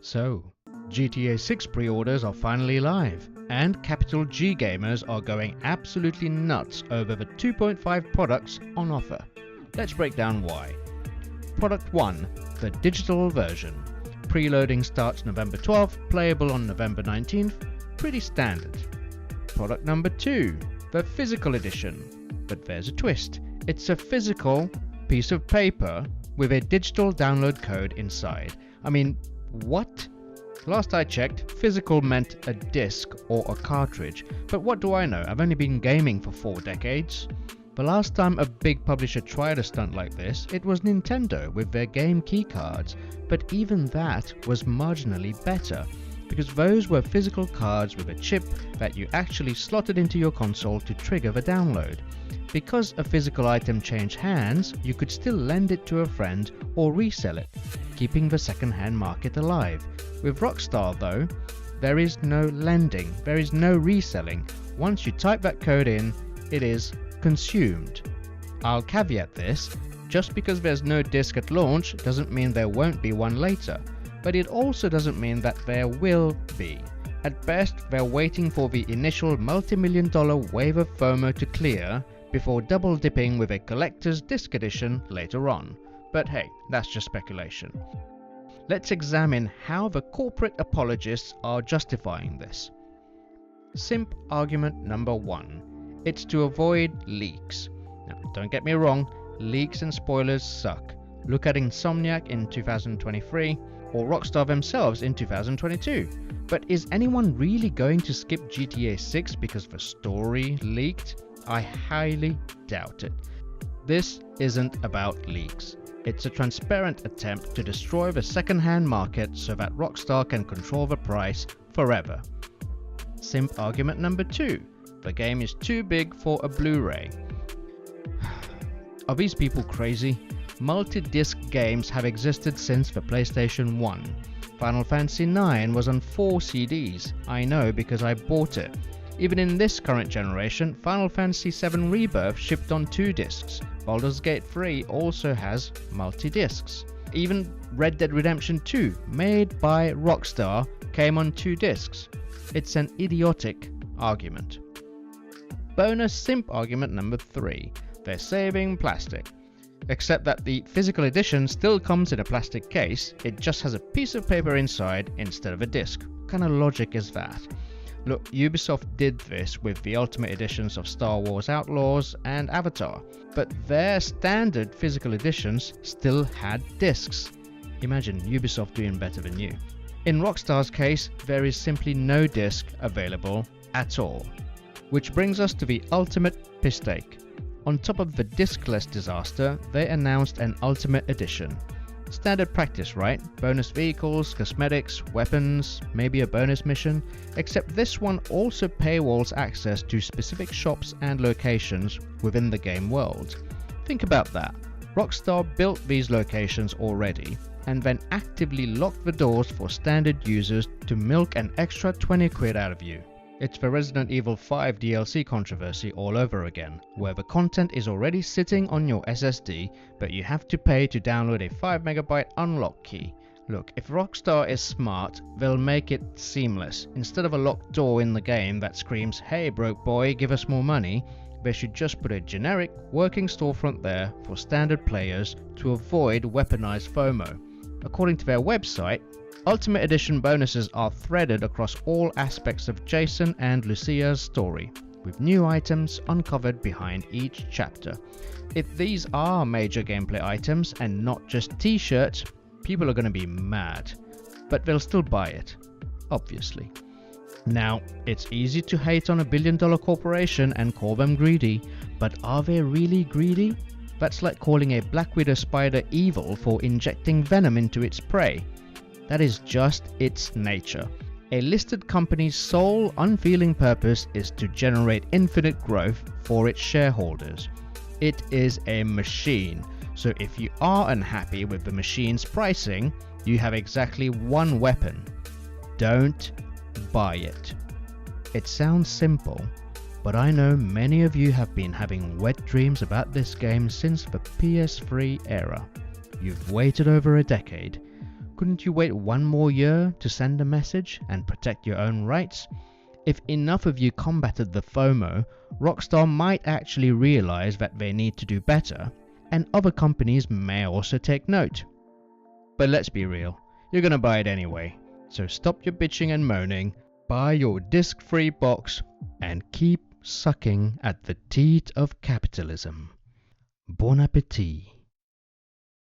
So, GTA 6 pre-orders are finally live, and capital G gamers are going absolutely nuts over the 2.5 products on offer. Let's break down why. Product 1, the digital version. Preloading starts November 12th, playable on November 19th, pretty standard. Product number 2, the physical edition. But there's a twist. It's a physical piece of paper with a digital download code inside. I mean, what? Last I checked, physical meant a disc or a cartridge, but what do I know? I've only been gaming for 4 decades. The last time a big publisher tried a stunt like this, it was Nintendo with their game keycards, but even that was marginally better, because those were physical cards with a chip that you actually slotted into your console to trigger the download. Because a physical item changed hands, you could still lend it to a friend or resell it, keeping the second-hand market alive. With Rockstar though, there is no lending, there is no reselling. Once you type that code in, it is consumed. I'll caveat this, just because there's no disc at launch doesn't mean there won't be one later, but it also doesn't mean that there will be. At best, they're waiting for the initial multi-million-dollar wave of FOMO to clear before double dipping with a collector's disc edition later on. But hey, that's just speculation. Let's examine how the corporate apologists are justifying this. Simp argument number 1. It's to avoid leaks. Now, don't get me wrong, leaks and spoilers suck. Look at Insomniac in 2023 or Rockstar themselves in 2022. But is anyone really going to skip GTA 6 because the story leaked? I highly doubt it. This isn't about leaks. It's a transparent attempt to destroy the second-hand market so that Rockstar can control the price forever. Simp argument number 2. The game is too big for a Blu-ray. Are these people crazy? Multi-disc games have existed since the PlayStation 1. Final Fantasy IX was on 4 CDs. I know because I bought it. Even in this current generation, Final Fantasy VII Rebirth shipped on 2 discs. Baldur's Gate 3 also has multi-discs. Even Red Dead Redemption 2, made by Rockstar, came on 2 discs. It's an idiotic argument. Bonus simp argument number 3. They're saving plastic. Except that the physical edition still comes in a plastic case, it just has a piece of paper inside instead of a disc. What kind of logic is that? Look, Ubisoft did this with the Ultimate Editions of Star Wars Outlaws and Avatar, but their standard physical editions still had discs. Imagine Ubisoft doing better than you. In Rockstar's case, there is simply no disc available at all. Which brings us to the ultimate piss take. On top of the discless disaster, they announced an Ultimate Edition. Standard practice, right? Bonus vehicles, cosmetics, weapons, maybe a bonus mission. Except this one also paywalls access to specific shops and locations within the game world. Think about that. Rockstar built these locations already, and then actively locked the doors for standard users to milk an extra 20 quid out of you. It's the Resident Evil 5 DLC controversy all over again, where the content is already sitting on your SSD, but you have to pay to download a 5MB unlock key. Look, if Rockstar is smart, they'll make it seamless. Instead of a locked door in the game that screams, "Hey broke boy, give us more money," they should just put a generic working storefront there for standard players to avoid weaponized FOMO. According to their website, Ultimate Edition bonuses are threaded across all aspects of Jason and Lucia's story, with new items uncovered behind each chapter. If these are major gameplay items and not just t-shirts, people are going to be mad, but they'll still buy it, obviously. Now, it's easy to hate on a billion-dollar corporation and call them greedy, but are they really greedy? That's like calling a Black Widow spider evil for injecting venom into its prey. That is just its nature. A listed company's sole unfeeling purpose is to generate infinite growth for its shareholders. It is a machine, so if you are unhappy with the machine's pricing, you have exactly one weapon. Don't buy it. It sounds simple, but I know many of you have been having wet dreams about this game since the PS3 era. You've waited over a decade. couldn't you wait one more year to send a message and protect your own rights? If enough of you combated the FOMO, Rockstar might actually realize that they need to do better, and other companies may also take note. But let's be real, you're gonna buy it anyway, so stop your bitching and moaning, buy your disc-free box, and keep sucking at the teat of capitalism. Bon appétit.